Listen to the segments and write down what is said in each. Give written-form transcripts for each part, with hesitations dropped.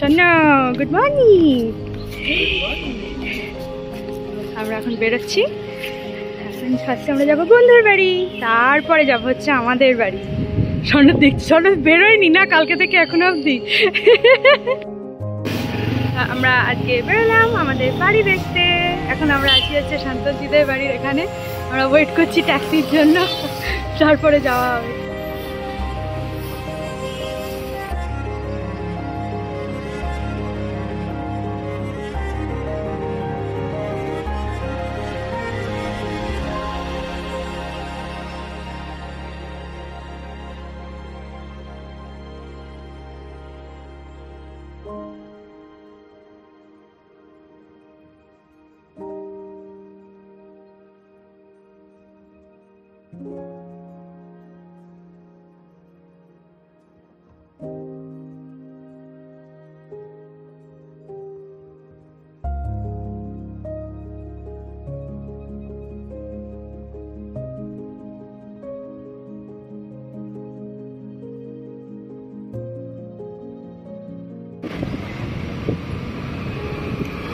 শোনো, good morning. আমরা এখন বেরোচ্ছি। এখন ফার্স্টে আমরা যাবো বন্ধুর বাড়ি, তারপরে যাবো হচ্ছে আমাদের বাড়ি। সনদ দেখছি, সনদ বেরোয়নি না কালকে থেকে এখনো অবধি। আমরা আজকে বেরোলাম আমাদের বাড়ি দেখতে। এখন আমরা আছি হচ্ছে শান্তজিদের বাড়ির এখানে। আমরা ওয়েট করছি ট্যাক্সির জন্য, তারপরে যাওয়া হবে।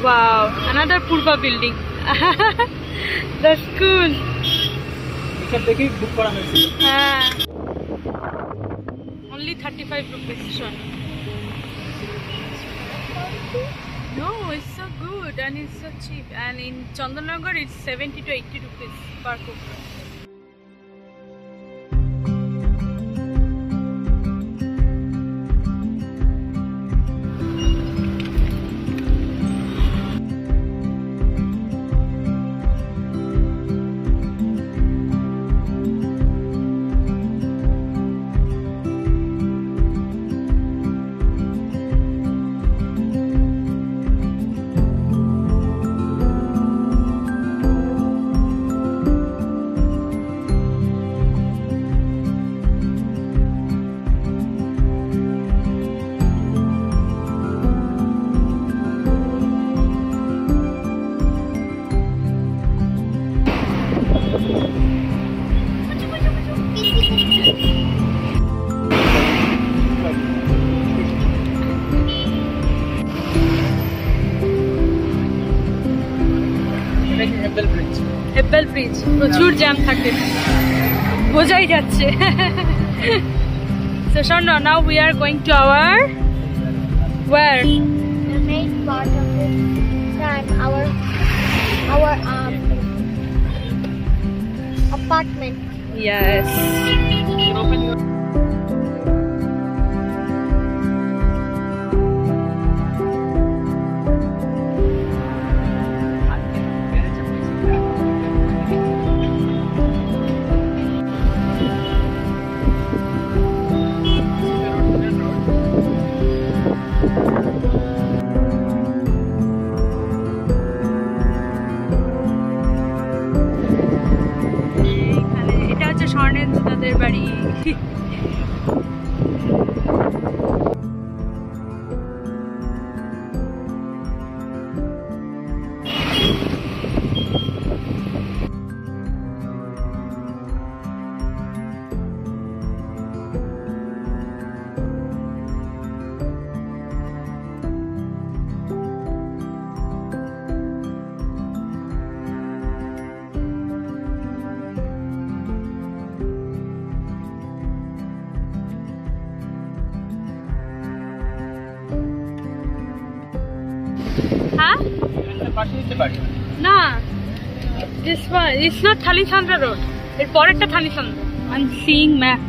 Wow, another Purva building. That's cool. Only 35 rupees. Sure. No, it's so good and it's so cheap. And in Chandanagar, it's 70 to 80 rupees per cooker. Hebbal Bridge, প্রচুর জ্যাম থাকে, বোঝাই যাচ্ছে। So Shana, now we are going to our where? The main part of the time, our apartment. Yes. তাদের বাড়ি। না, this one it's not Thalisandra road, এর পরেরটা Thalisandra. I'm seeing map.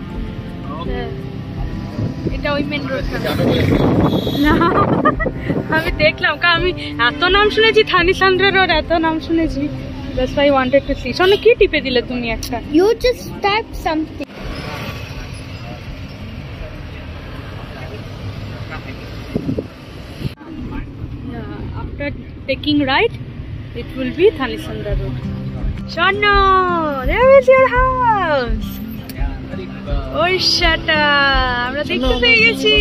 এটা ওই মেন রোড না, আমি দেখলাম কারণ আমি এত নাম শুনেছি Thalisandra road, এত নাম শুনেছি, that's why I wanted to see. শোনো কি টিপে দিলে তুমি একটা? You just type something. After taking right, it will be Thalisandra road. Shana, there is your house. Oh, shata, আমরা দেখতে পেয়ে গেছি।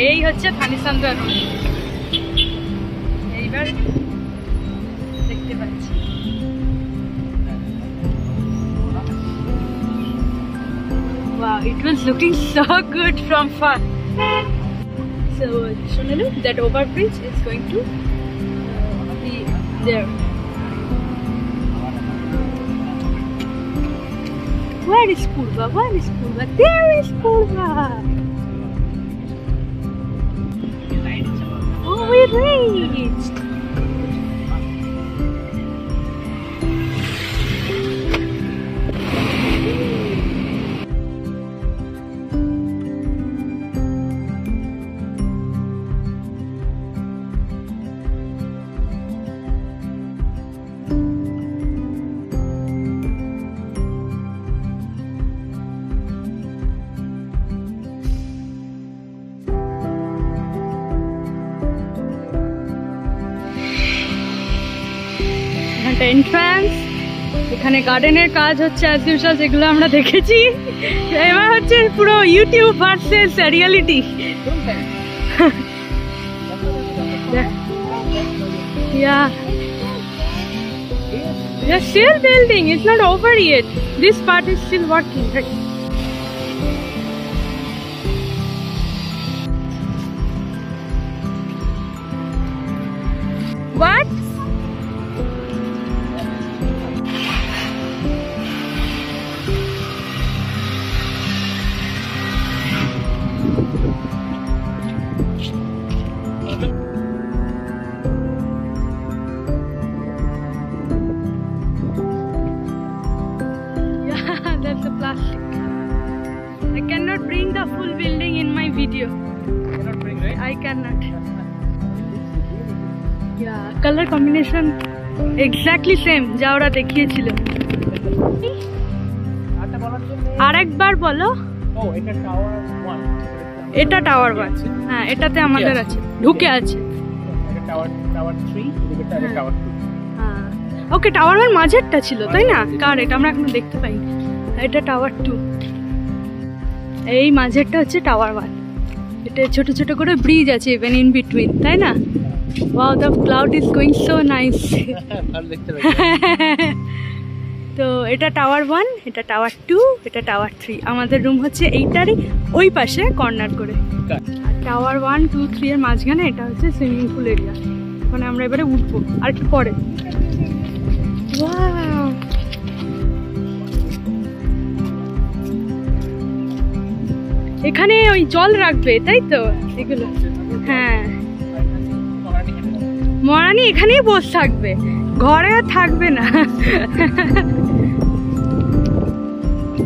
এই হচ্ছে Thalisandra road, এইবার দেখতে পাচ্ছি। it was looking so good from far. So Sonalu, that overbridge is going to be there. Where is Purva? Where is Purva? There is Purva! Oh, we reached! Entrance, এখানে গার্ডেনের কাজ হচ্ছে as usual, যেগুলো আমরা দেখেছি। এবার হচ্ছে পুরো YouTube versus reality. Yeah, they're still building. It's not over yet. This part is still working. Right? What? That's a plastic. I cannot bring the full building in my video. You cannot bring, right? I cannot. Yeah, color combination exactly same যা ওরা দেখিয়েছিল। আরেকবার বলো। ও, এটা tower 1। এটা tower 1। হ্যাঁ, এটাতে আমাদের আছে, ঢুকে আছে। এটা টাওয়ার 3, এটা টাওয়ার 2। হ্যাঁ, ওকে, টাওয়ার 1 মাঝেরটা ছিল, তাই না? কার এটা আমরা এখনো দেখতে পাইনি। এটা টাওয়ার 2, এই মাঝেরটা হচ্ছে টাওয়ার 1। এটা ছোট ছোট করে ব্রিজ আছে ইভেন ইন বিটুইন, তাই না? Wow, the cloud is going so nice. ভালো দেখতে লাগে। তো এটা টাওয়ার 1, এটা টাওয়ার 2, এটা টাওয়ার 3। আমাদের রুম হচ্ছে এইটারই ওই পাশে কর্নার করে। আর টাওয়ার 1, 2, 3 এর মাঝখানে এটা হচ্ছে সুইমিং পুল এরিয়া। ওখানে আমরা এবারে উঠবো আর একটু পরে। ওয়াও, এখানে ওই জল রাখবে, তাই তো? এগুলো, হ্যাঁ, মরানি এখানেই বসে থাকবে, ঘরে আর থাকবে না।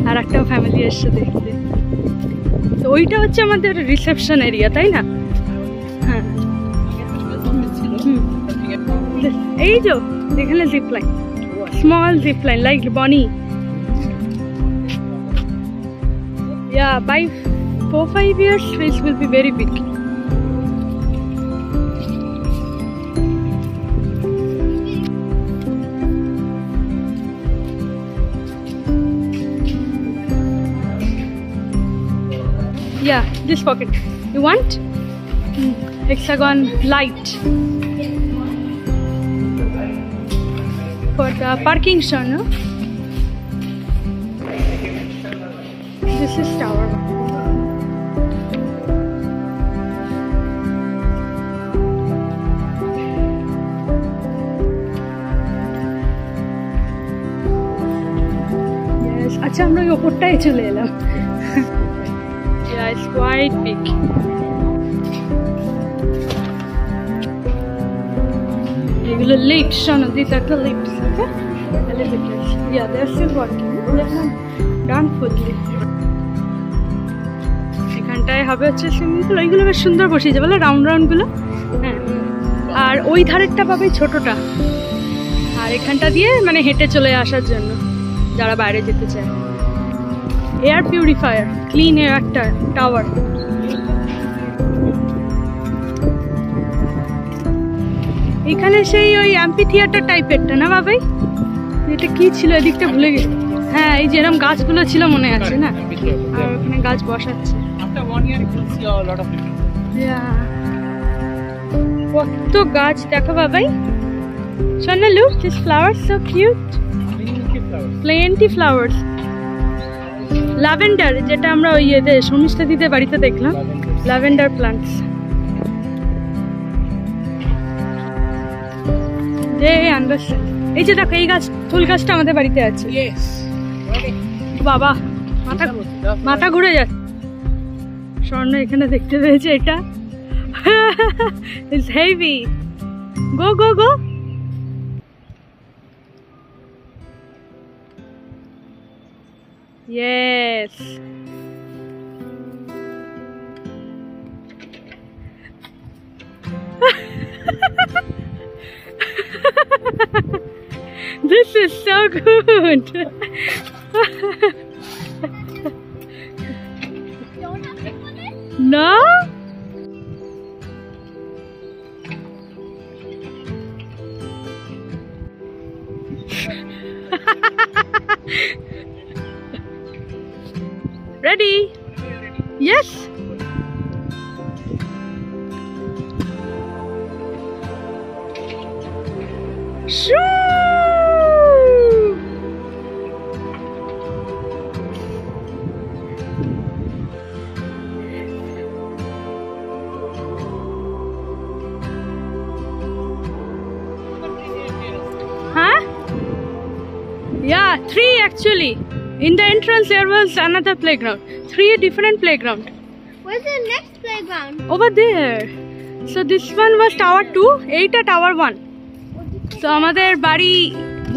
আর একটা ফ্যামিলি এসছে দেখতে। তো ওইটা হচ্ছে আমাদের রিসেপশন এরিয়া, তাই না? হ্যাঁ, এই যে এখানে zip line, small zip line like Bonnie. Yeah, by 4-5 years this will be very big. Yeah, this pocket. You want? Hexagon light for the parking zone, no? This is tower 1. Yes, আচ্ছা আমরা ওই ওপরটাই চলে এলাম। Yeah, it's quite big. Egulo lifts, no, these are the lifts, okay? Elevators. Yeah, they're still working. They're not done fully. এখানটায় হবে হচ্ছে swimming pool. ওইগুলো বেশ সুন্দর বসিয়েছে বলে, রাউন্ড রাউন্ড গুলো। হ্যাঁ, আর ওই ধারেরটা পাবে ছোটটা। আর এখানটা দিয়ে মানে হেঁটে চলে আসার জন্য যারা বাইরে যেতে চায়। Air purifier, clean air tower. এখানে সেই ওই অ্যাম্পি থিয়েটার টাইপেরটা না বাবাই? এটা কি ছিল এদিকটা ভুলে গেছি। হ্যাঁ, এই যেরকম গাছগুলো ছিল মনে আছে না? আর ওখানে গাছ বসাচ্ছে। কত গাছ দেখো বাবাই। Shana, look, these flowers so cute. Plenty flowers. Lavender, যেটা আমরা ওই ইয়েতে শর্মিষ্ঠা দিদের বাড়িতে দেখলাম, ল্যাভেন্ডার প্লান্টস। এই যে দেখো, এই গাছ, ফুল গাছটা আমাদের বাড়িতে আছে। বাবা, মাথা ঘুরে যাচ্ছে। স্বর্ণ এখানে দেখতে পেয়েছে এটা। It's heavy. Go, go, go. Yes. This is so good. No? Ready? Yes. Shoo! Huh? Yeah, 3 actually. In the entrance there was another playground. 3 different playground. Where's the next playground? Over there. So this one was tower 2, 8 at tower 1. So আমাদের বাড়ি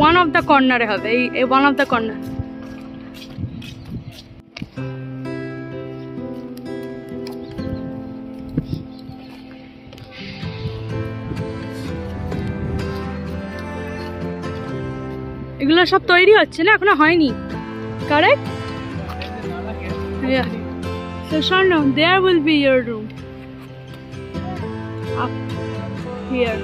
one of the corner এ হবে, এই one of the corner. এগুলো সব তৈরি হচ্ছে না, এখনো হয়নি। Correct? Yeah. So Sharno, there will be your room. Up here.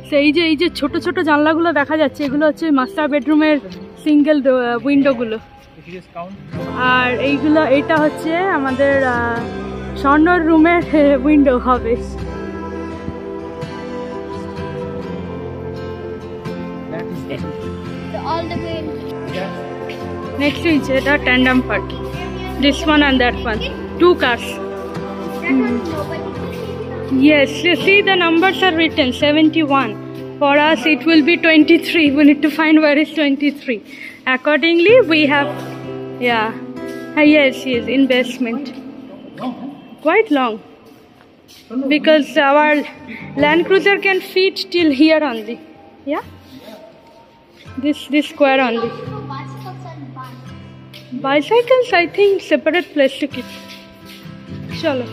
So এই যে ছোট ছোট জানলাগুলো দেখা যাচ্ছে, এগুলো হচ্ছে মাস্টার বেডরুমের সিঙ্গেল উইন্ডোগুলো। আর এইগুলো, এইটা হচ্ছে আমাদের স্বর্ণর রুমের উইন্ডো হবে। All the way. Next is the tandem part. This one and that one. 2 cars. That one nobody. Yes, you see the numbers are written 71. For us it will be 23. We need to find where is 23. Accordingly we have, yeah. Yes, in basement. Quite long. Because our Land Cruiser can fit till here only. Yeah? This square only. Bicycles and bikes. Bicycles, I think separate place to keep. Chalo.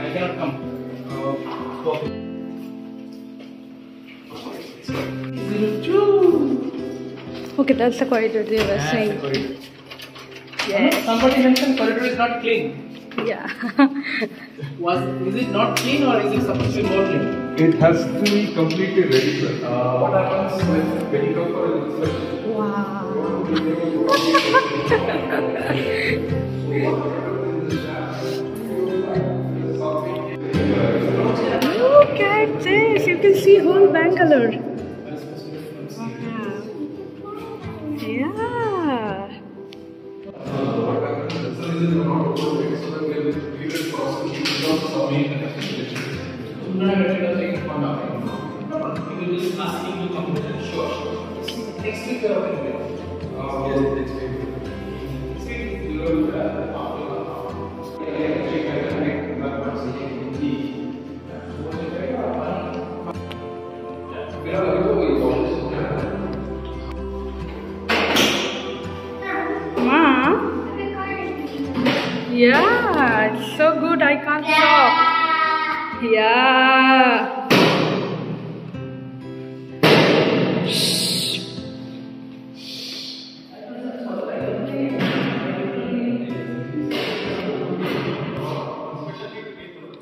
I cannot come. Okay, that's the corridor they were saying. Yes. Somebody mentioned corridor is not clean. Yeah. Is it not clean or is it supposed to be more clean? It has to be completely ready, sir. What happens when you go for an inspection? Wow. Look at this. You can see whole Bangalore. Yeah. Yeah, it's so good. I can't stop. Yeah.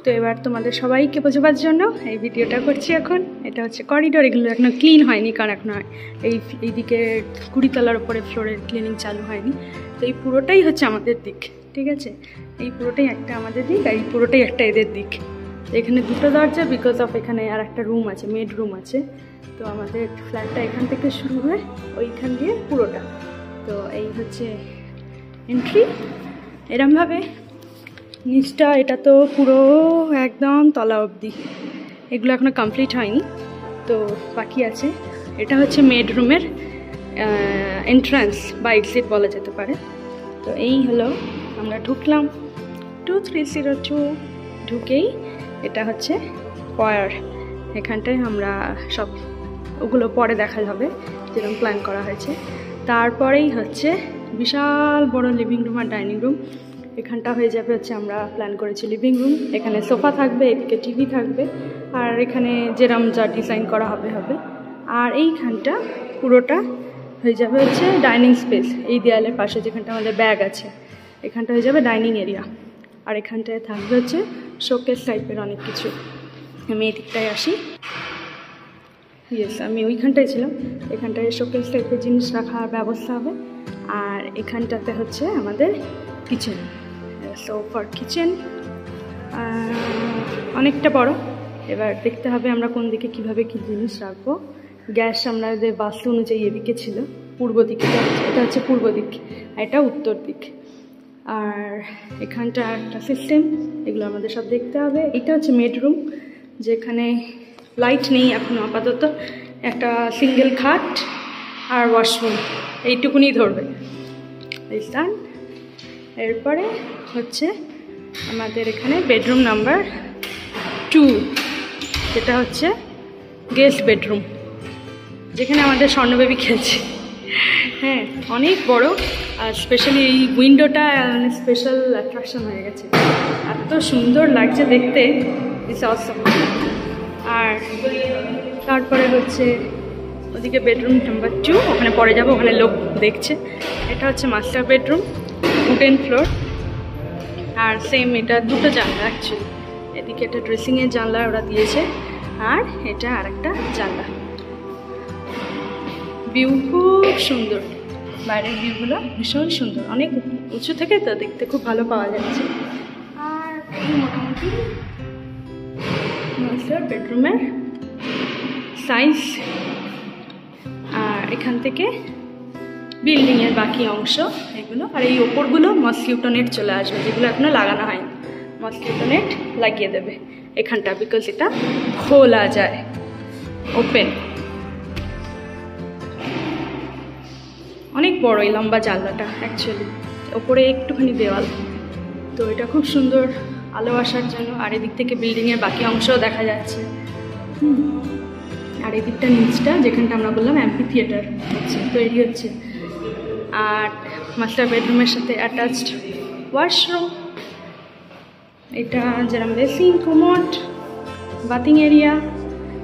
তো এবার তোমাদের সবাইকে বোঝাবার জন্য এই ভিডিওটা করছি এখন। এটা হচ্ছে করিডোর, এগুলো এখনো ক্লিন হয়নি কারণ এখন এইদিকে 20 তলার উপরে ফ্লোরের ক্লিনিং চালু হয়নি। তো এই পুরোটাই হচ্ছে আমাদের দিক, ঠিক আছে? এই পুরোটাই একটা আমাদের দিক আর এই পুরোটাই একটা এদের দিক। এখানে দুটো দরজা, বিকজ অফ এখানে আর একটা রুম আছে, মেড রুম আছে। তো আমাদের ফ্ল্যাটটা এখান থেকে শুরু হয় ওইখান দিয়ে পুরোটা। তো এই হচ্ছে এন্ট্রি। এরমভাবে নিচটা, এটা তো পুরো একদম তলা অবধি, এগুলো এখনো কমপ্লিট হয়নি, তো বাকি আছে। এটা হচ্ছে মেড রুমের এন্ট্রান্স বা এক্সিট বলা যেতে পারে। তো এই হলো, আমরা ঢুকলাম 2302, ঢুকেই এটা হচ্ছে ফয়ার। এখানটায় আমরা সব ওগুলো পরে দেখা যাবে যেরকম প্ল্যান করা হয়েছে। তারপরেই হচ্ছে বিশাল বড় লিভিং রুম আর ডাইনিং রুম। এখানটা হয়ে যাবে হচ্ছে, আমরা প্ল্যান করেছি লিভিং রুম। এখানে সোফা থাকবে, এদিকে টিভি থাকবে, আর এখানে যেরম যা ডিজাইন করা হবে। আর এইখানটা পুরোটা হয়ে যাবে হচ্ছে ডাইনিং স্পেস। এই দেয়ালের পাশে যেখানটা আমাদের ব্যাগ আছে, এখানটা হয়ে যাবে ডাইনিং এরিয়া। আর এখানটায় থাকবে হচ্ছে শোকেস টাইপের অনেক কিছু। আমি এই দিকটায় আসি। ইয়েস, আমি ওইখানটায় ছিলাম। এখানটায় শোকেস টাইপের জিনিস রাখার ব্যবস্থা হবে। আর এখানটাতে হচ্ছে আমাদের কিচেন। সো ফর কিচেন অনেকটা বড়। এবার দেখতে হবে আমরা কোন দিকে কীভাবে কী জিনিস রাখবো। গ্যাস আমাদের বাস্তু অনুযায়ী এদিকে ছিল, পূর্ব দিকে। এটা হচ্ছে পূর্ব দিক আর এটা উত্তর দিক। আর এখানটা একটা সিস্টেম, এগুলো আমাদের সব দেখতে হবে। এটা হচ্ছে মেড রুম, যেখানে লাইট নেই এখনও আপাতত। একটা সিঙ্গেল খাট আর ওয়াশরুম, এইটুকুনি ধরবে। এরপরে হচ্ছে আমাদের এখানে বেডরুম নাম্বার 2, যেটা হচ্ছে গেস্ট বেডরুম, যেখানে আমাদের স্বর্ণবেবী খেলছে। হ্যাঁ, অনেক বড়। আর স্পেশালি এই উইন্ডোটা মানে স্পেশাল অ্যাট্রাকশন হয়ে গেছে, এত সুন্দর লাগছে দেখতে, ইটস অসম। আর তারপরে হচ্ছে ওদিকে বেডরুম নাম্বার 2, ওখানে পরে যাবো, ওখানে লোক দেখছে। এটা হচ্ছে মাস্টার বেডরুম, উডেন ফ্লোর। আর সেম এটা দুটো জানলা অ্যাকচুয়ালি, এদিকে একটা ড্রেসিংয়ের জানলা ওরা দিয়েছে, আর এটা আর একটা জানলা। ভিউ খুব সুন্দর, বাইরের ভিউগুলো ভীষণ সুন্দর, অনেক উঁচু থেকে তো দেখতে খুব ভালো পাওয়া যাচ্ছে। আর মোটামুটি মাস্টার বেডরুমের সাইজ। আর এখান থেকে বিল্ডিংয়ের বাকি অংশ এগুলো। আর এই ওপরগুলো মসকিউটো নেট চলে আসবে, যেগুলো এখনও লাগানো হয়নি। মসকিউটো নেট লাগিয়ে দেবে এখানটা, বিকজ এটা খোলা যায়, ওপেন। অনেক বড় এই লম্বা জানলাটা অ্যাকচুয়ালি, ওপরে একটুখানি দেওয়াল, তো এটা খুব সুন্দর আলো আসার জন্য। আর এদিক থেকে বিল্ডিংয়ের বাকি অংশও দেখা যাচ্ছে। আর এদিকটা নিচটা, যেখানটা আমরা বললাম অ্যাম্পি থিয়েটার হচ্ছে, তৈরি হচ্ছে। আর মাস্টার বেডরুমের সাথে অ্যাটাচড ওয়াশরুম। এটা যেরকম বেসিন, কুমোড, বাথিং এরিয়া,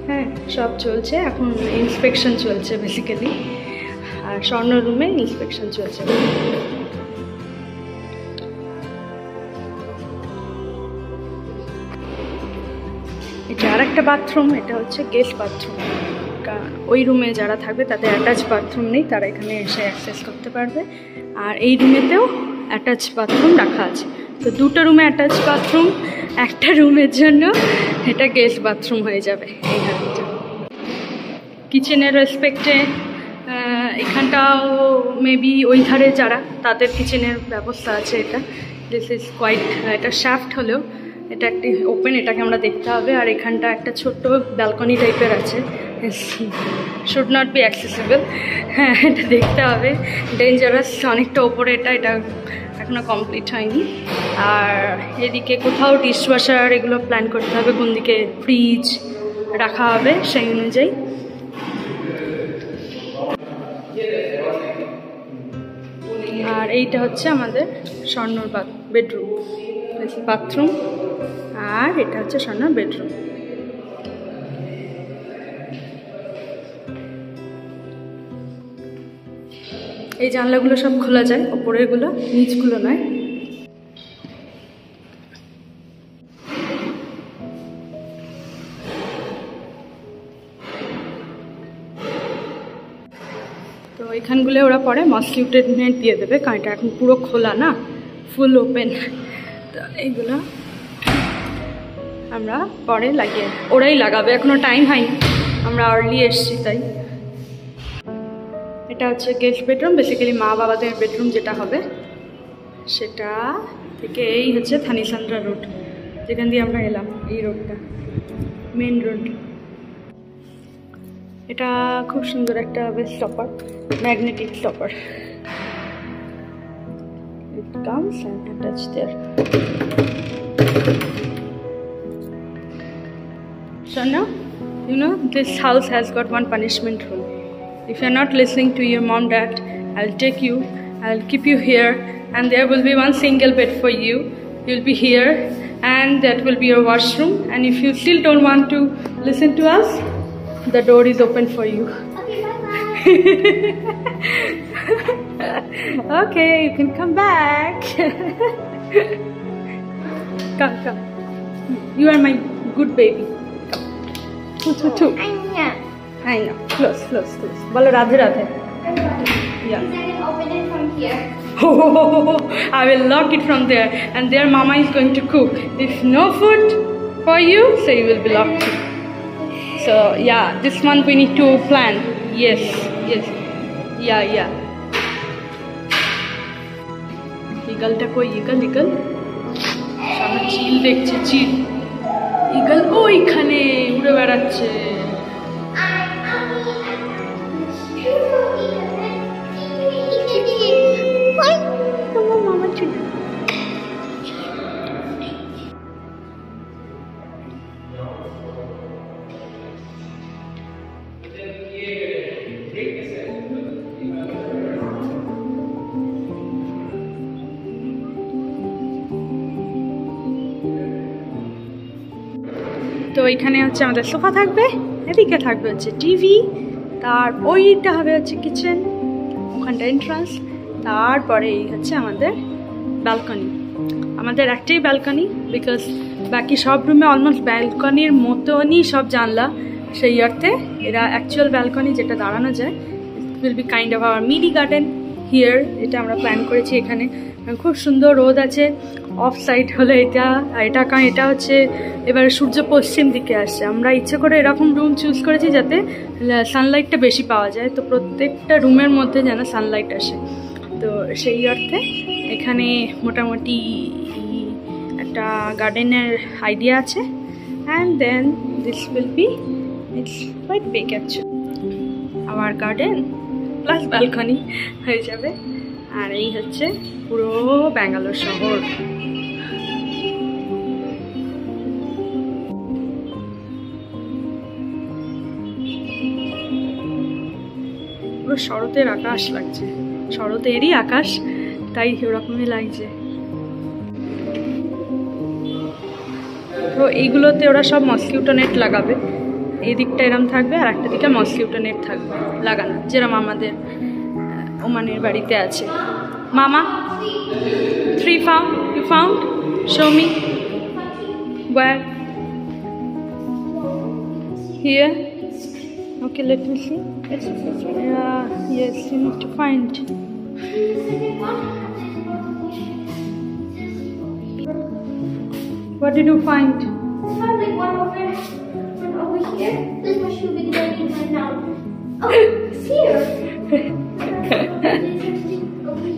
হ্যাঁ সব চলছে এখন। ইন্সপেকশন চলছে বেসিক্যালি, আর স্বর্ণ রুমে ইন্সপেকশন চলছে। এটা আর একটা বাথরুম, এটা হচ্ছে গেস্ট বাথরুম। ওই রুমে যারা থাকবে তাদের অ্যাটাচ বাথরুম নেই, তারা এখানে এসে অ্যাক্সেস করতে পারবে। আর এই রুমেতেও অ্যাটাচ বাথরুম রাখা আছে। তো দুটো রুমে অ্যাটাচ বাথরুম, একটা রুমের জন্য এটা গেস্ট বাথরুম হয়ে যাবে এই ঘরটা। কিচেনের রেসপেক্টে এখানটাও মেবি ওই ধারে যারা, তাদের কিচেনের ব্যবস্থা আছে। এটা দিস ইজ কোয়াইট, এটা শ্যাফট হলেও এটা একটি ওপেন, এটাকে আমরা দেখতে হবে। আর এখানটা একটা ছোট্ট ব্যালকনি টাইপের আছে, শুড নট বি অ্যাক্সেসিবল। হ্যাঁ, এটা দেখতে হবে, ডেঞ্জারাস অনেকটা ওপরে। এটা এখনও কমপ্লিট হয়নি। আর এদিকে কোথাও ডিশওয়াশার এগুলো প্ল্যান করতে হবে, কোন দিকে ফ্রিজ রাখা হবে সেই অনুযায়ী। আর এইটা হচ্ছে আমাদের স্বর্ণর বেডরুম, বাথরুম। আর এটা হচ্ছে স্বর্ণর বেডরুম। এই জানলাগুলো সব খোলা যায়, ওপরেরগুলো, নিচগুলো নয়। তো এখানগুলো ওরা পরে মসকিউটো নেট দিয়ে দেবে, কারণ এটা এখন পুরো খোলা না, ফুল ওপেন। তো এইগুলো আমরা পরে লাগিয়ে, ওরাই লাগাবে, এখনো টাইম হয়নি, আমরা আর্লি এসছি তাই। এটা হচ্ছে গেস্ট বেডরুম, বেসিক্যালি মা বাবাদের বেডরুম যেটা হবে সেটা থেকে। এই হচ্ছে থানিসান্দ্রা রোড, যেখান দিয়ে আমরা এলাম, এই রোডটা মেন রোড। এটা খুব সুন্দর একটা best stopper, magnetic stopper. It comes and attach there. So now, you know, this house has got one punishment rule. If you're not listening to your mom, dad, I'll take you, I'll keep you here, and there will be one single bed for you. You'll be here, and that will be your washroom. And if you still don't want to listen to us, the door is open for you. Okay, you can come back. Come. You are my good baby. Come. Two. I know. Close. Bolo Radhe Radhe. Yeah. I can open it from here. I will lock it from there, and there Mama is going to cook. If no food for you, so you will be locked. So yeah, this one we need to plan. Yes. Yeah. Eagle-টা কই? Eagle. সামনে চিল দেখছে, চিল। Eagle ওইখানে উড়ে বেড়াচ্ছে। তো এখানে হচ্ছে আমাদের সোফা থাকবে, এদিকে থাকবে হচ্ছে টিভি, তার ওইটা হবে হচ্ছে কিচেন, ওখানটা এন্ট্রান্স, তারপরে এই হচ্ছে আমাদের ব্যালকনি। আমাদের একটাই ব্যালকনি, বিকজ বাকি সব রুমে অলমোস্ট ব্যালকনির মতনই সব জানলা, সেই অর্থে এরা অ্যাকচুয়াল ব্যালকনি যেটা দাঁড়ানো যায়, it will be kind of our mini garden here. এটা আমরা প্ল্যান করেছি এখানে, খুব সুন্দর রোদ আছে। অফ সাইড হলো এটা কারণ এটা হচ্ছে এবারে সূর্য পশ্চিম দিকে আসছে। আমরা ইচ্ছে করে এরকম রুম চুজ করেছি যাতে সানলাইটটা বেশি পাওয়া যায়, তো প্রত্যেকটা রুমের মধ্যে যেন সানলাইট আসে। তো সেই অর্থে এখানে মোটামুটি একটা গার্ডেনের আইডিয়া আছে। And then this will be, it's quite big actually, our garden plus balcony হয়ে যাবে। আর এই হচ্ছে পুরো ব্যাঙ্গালোর শহর। পুরো শরতের আকাশ লাগছে, শরতেরই আকাশ, তাই ওরকমই লাগছে। তো এইগুলোতে ওরা সব মসকিউটো নেট লাগাবে, এই দিকটা এরম থাকবে আর একটা দিকে মসকিউটো নেট থাকবে লাগানো, যেরকম আমাদের ওমানের বাড়িতে আছে। মামা 3 found? You found? Show me. Where? Here? Okay, let me see. Yes, you need to find. What did you find? I found like one over here. This is my shoe because I need one now. Oh, it's here.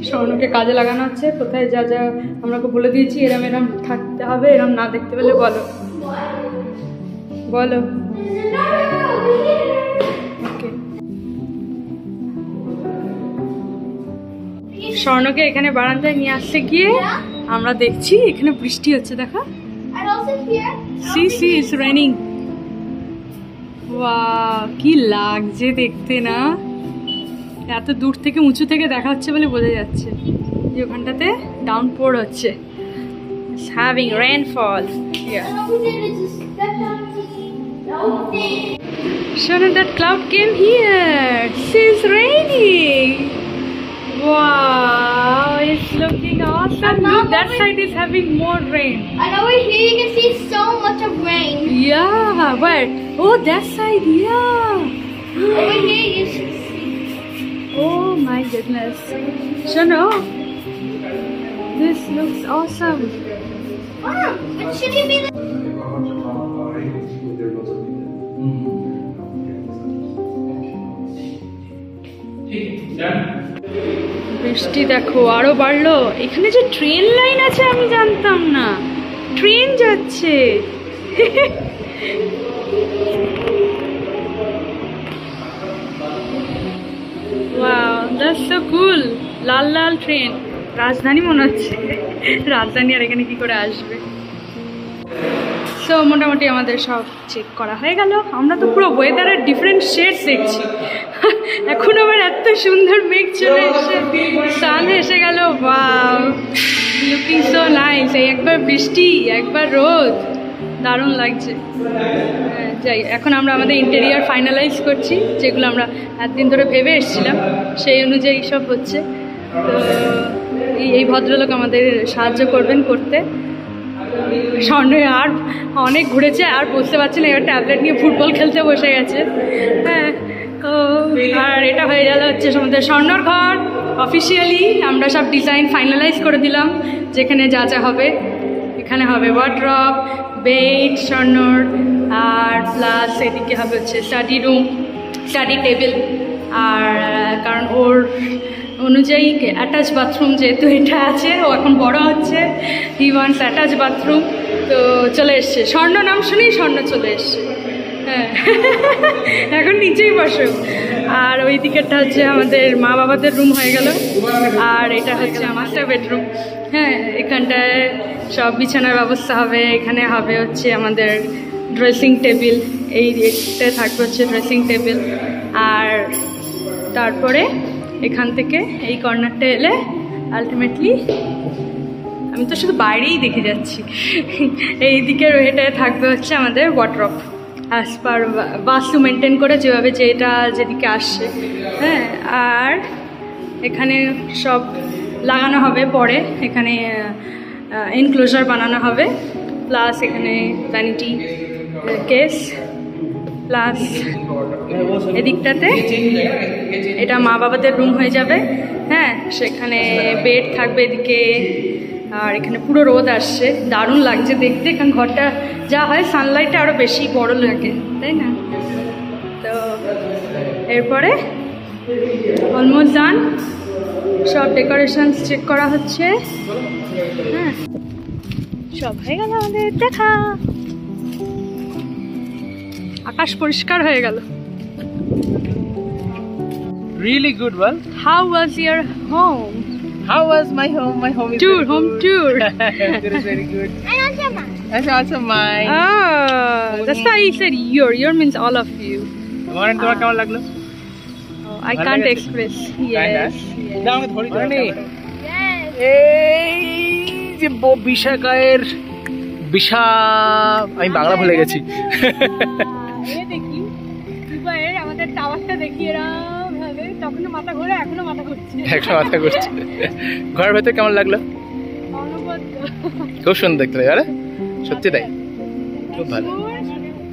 স্বর্ণকে কাজে লাগানো হচ্ছে, কোথায় যা যা আমরা বলে দিয়েছি এরম এরম থাকতে হবে, এরম না দেখতে পেলে বলো। ওকে, স্বর্ণকে এখানে বারান্দায় নিয়ে আসতে গিয়ে আমরা দেখছি এখানে বৃষ্টি হচ্ছে, দেখা। See, it's raining. ওয়াও, কি লাগছে দেখতে না, এত দূর থেকে উঁচু থেকে দেখা হচ্ছে বলে বোঝা যাচ্ছে যে ওখানটাতে ডাউনপোর হচ্ছে। It's having rainfall here. Shona, that cloud came here. It's raining. Wow, it's looking awesome. Look, that side is having more rain. And over here you can see so much of rain. Yeah, where? Oh, that side, yeah. Over here you should see. Oh my goodness. Shano, this looks awesome. Wow, but should you be like... বৃষ্টি দেখো আরো বাড়লো। এখানে যে train line আছে আমি জানতাম না, ট্রেন যাচ্ছে। Wow, that's so cool. Lal Lal train, রাজধানী মনে হচ্ছে। রাজধানী আর এখানে কি করে আসবে? সো মোটামুটি আমাদের সব চেক করা হয়ে গেল। আমরা তো পুরো ওয়েদারের ডিফারেন্ট শেডস দেখছি। এখন আবার এত সুন্দর মেঘ চলে এসে সান এসে গেল। Wow, looking so nice. এই একবার বৃষ্টি একবার রোদ, দারুণ লাগছে। যাই, এখন আমরা আমাদের ইন্টেরিয়ার ফাইনালাইজ করছি, যেগুলো আমরা একদিন ধরে ভেবে এসেছিলাম সেই অনুযায়ী সব হচ্ছে। তো এই ভদ্রলোক আমাদের সাহায্য করবেন করতে। স্বর্ণ আর অনেক ঘুরেছে, আর বুঝতে পারছি না, এবার ট্যাবলেট নিয়ে ফুটবল খেলতে বসে গেছে। হ্যাঁ, তো আর এটা হয়ে গেল হচ্ছে আমাদের স্বর্ণর ঘর। অফিসিয়ালি আমরা সব ডিজাইন ফাইনালাইজ করে দিলাম, যেখানে যা যা হবে। এখানে হবে ওয়ার্ড্রপ, বেড স্বর্ণর, আর প্লাস এদিকে হবে হচ্ছে স্টাডি রুম, স্টাডি টেবিল। আর কারণ ওর অনুযায়ী অ্যাটাচ বাথরুম যেহেতু এটা আছে, ও এখন বড় হচ্ছে, হি ওয়ান্টস অ্যাটাচ বাথরুম। তো চলে এসছে, স্বর্ণ নাম শুনেই স্বর্ণ চলে এসছে। হ্যাঁ, এখন নিচেই বসো। আর ওই দিকেরটা হচ্ছে আমাদের মা বাবাদের রুম হয়ে গেল, আর এটা হচ্ছে মাস্টার বেডরুম। হ্যাঁ, এখানটায় সব বিছানার ব্যবস্থা হবে। এখানে হবে হচ্ছে আমাদের ড্রেসিং টেবিল, এই দিকটায় থাকবে হচ্ছে ড্রেসিং টেবিল। আর তারপরে এখান থেকে এই কর্নারটা এলে আলটিমেটলি, আমি তো শুধু বাইরেই দেখে যাচ্ছি, এই দিকের এটায় থাকবে হচ্ছে আমাদের ওয়ার্ড্রপ, অ্যাজ পার বাস্তু মেনটেন করে যেভাবে যেটা যেদিকে আসছে। হ্যাঁ, আর এখানে সব লাগানো হবে পরে, এখানে এনক্লোজার বানানো হবে, প্লাস এখানে ভ্যানিটি কেস, প্লাস এদিকটাতে এটা মা বাবাদের রুম হয়ে যাবে। হ্যাঁ, সেখানে বেড থাকবে এদিকে, আর এখানে পুরো রোদ আসছে, দারুণ লাগছে দেখতে। এখানে ঘরটা যা হয় সানলাইটটা আরও বেশি বড় লাগে, তাই না? তো এরপরে অলমোস্ট ডান, সব ডেকোরেশনস চেক করা হচ্ছে। হ্যাঁ, সব হয়ে গেল আমাদের দেখা। আকাশ পরিষ্কার হয়ে গেল। Really good, well. How was your home? How was my home? My home is Tour, very home good. tour. It is very good. And also mine. That's also mine. Oh, that's why I said your. Your means all of you. Morning, তোমার কেমন লাগলো? Oh, I can't express. Yes. দাও আমাকে ধরি ধরি। Yes. এই যে বিশাখায়ের আমি বাংলা ভুলে গেছি। এ দেখি দুবাইয়ের আমাদের টাওয়ারটা দেখি এরকম ভাবে, তখনও মাথা ঘোরে, এখনো মাথা ঘুরছে। একটা মাথা ঘুরছে। ঘরের ভেতর কেমন লাগলো? অনবদ্য, খুব সুন্দর দেখতে লাগে। আরে সত্যি তাই, খুব ভালো।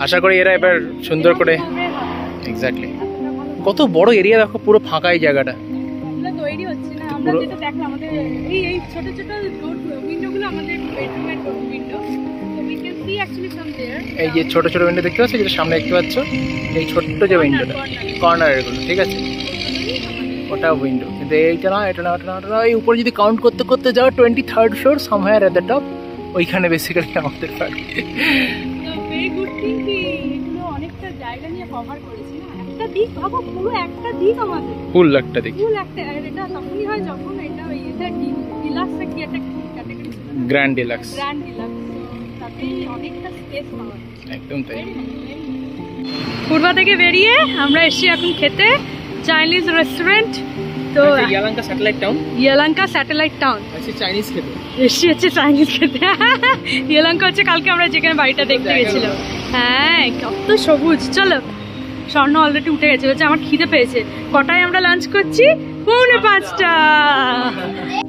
আশা করি এরা এবার সুন্দর করে, এক্স্যাক্টলি। কত বড় এরিয়া দেখো, পুরো ফাঁকা এই জায়গাটা। তৈরি হচ্ছে না, আমরা যেটা দেখলাম আমাদের এই ছোট ছোট উইন্ডোগুলো আমাদের বেডরুমের উইন্ডো। এই যে ছোট ছোট উইন্ডো দেখতে পাচ্ছ, যেটা সামনে দেখতে পাচ্ছ, এই ছোট্ট যে উইন্ডোটা, কর্নারের গুলো, ঠিক আছে, ওটা উইন্ডো। কিন্তু এইটা না, এটা না, ওটা না, ওটা না। এই উপরে যদি কাউন্ট করতে করতে যাও 23rd floor, somewhere at the top, ওইখানে বেসিক্যালি আমাদের বাড়ি। অনেকটা জায়গা নিয়ে কভার করেছি না, একটা দিক ভাবো, পুরো একটা দিক আমাদের, ফুল একটা দিক, ফুল একটা। এটা তখনই হয় যখন এটা ওই এটা ডিলাক্স কি একটা category, grand deluxe, grand deluxe, তাতেই অনেকটা স্পেস পাওয়া যায়। একদম তাই। পূর্বা থেকে বেরিয়ে আমরা এসেছি এখন খেতে চাইনিজ রেস্টুরেন্ট। তো ইয়ালাঙ্কা স্যাটেলাইট টাউন, ইয়েলাঙ্কা স্যাটেলাইট টাউন আচ্ছা, চাইনিজ খেতে এসেছি হচ্ছে চাইনিজ খেতে। ইয়েলাঙ্কা হচ্ছে কালকে আমরা যেখানে বাড়িটা দেখতে গেছিলাম। হ্যাঁ, কত সবুজ। চলো, স্বর্ণ অলরেডি উঠে গেছে, হচ্ছে আমার খিদে পেয়েছে। কটায় আমরা লাঞ্চ করছি? 4:45।